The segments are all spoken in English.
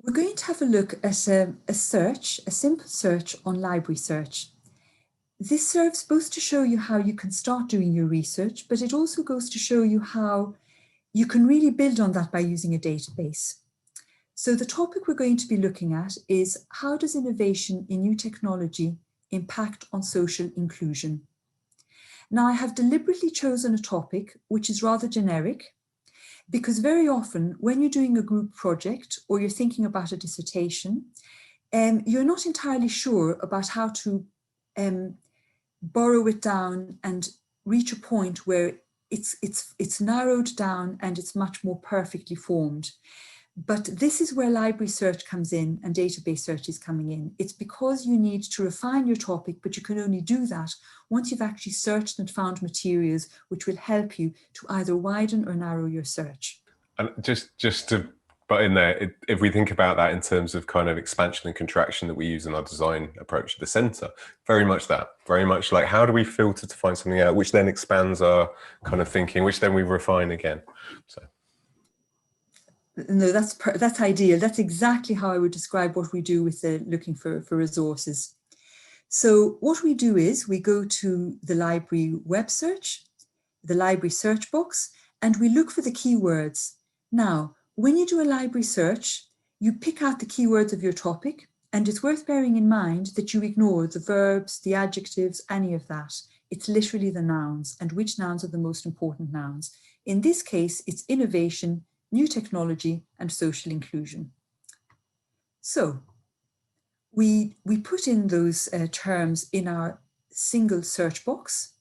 We're going to have a look at a simple search on Library Search. This serves both to show you how you can start doing your research, but it also goes to show you how you can really build on that by using a database. So the topic we're going to be looking at is how does innovation in new technology impact on social inclusion? Now, I have deliberately chosen a topic which is rather generic, because very often when you're doing a group project or you're thinking about a dissertation, you're not entirely sure about how to borrow it down and reach a point where it's narrowed down and it's much more perfectly formed. But this is where library search comes in and database search is coming in. It's because you need to refine your topic, but you can only do that once you've actually searched and found materials which will help you to either widen or narrow your search. And just to butt in there, if we think about that in terms of kind of expansion and contraction that we use in our design approach at the center, very much like how do we filter to find something out, which then expands our kind of thinking, which then we refine again. So. No, that's ideal. That's exactly how I would describe what we do with looking for resources. So what we do is we go to the library web search, the library search box, and we look for the keywords. Now, when you do a library search, you pick out the keywords of your topic, and it's worth bearing in mind that you ignore the verbs, the adjectives, any of that. It's literally the nouns, and which nouns are the most important nouns. In this case, it's innovation, new technology, and social inclusion. So we put in those terms in our single search box,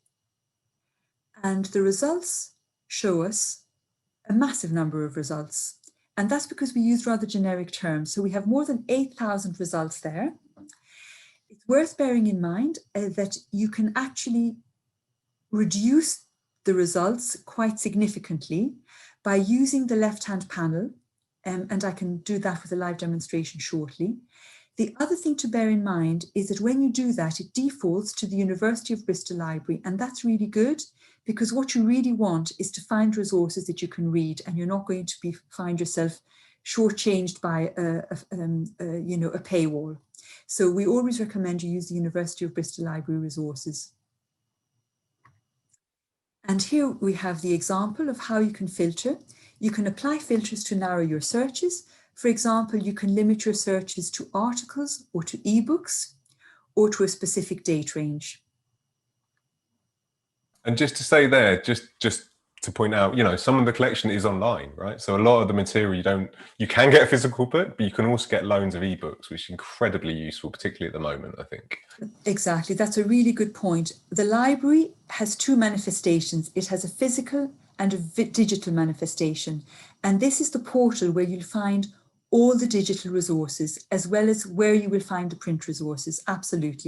and the results show us a massive number of results. And that's because we use rather generic terms. So we have more than 8,000 results there. It's worth bearing in mind that you can actually reduce the results quite significantly by using the left-hand panel, and I can do that with a live demonstration shortly. The other thing to bear in mind is that when you do that, it defaults to the University of Bristol Library, and that's really good because what you really want is to find resources that you can read, and you're not going to find yourself shortchanged by a paywall. So we always recommend you use the University of Bristol Library resources. And here we have the example of how you can filter. You can apply filters to narrow your searches. For example, you can limit your searches to articles or to ebooks or to a specific date range. And just to say there, just to point out, some of the collection is online, right? So a lot of the material you can get a physical book, but you can also get loans of ebooks, which is incredibly useful, particularly at the moment, I think. Exactly, that's a really good point. The library has two manifestations. It has a physical and a digital manifestation. And this is the portal where you'll find all the digital resources, as well as where you will find the print resources, absolutely.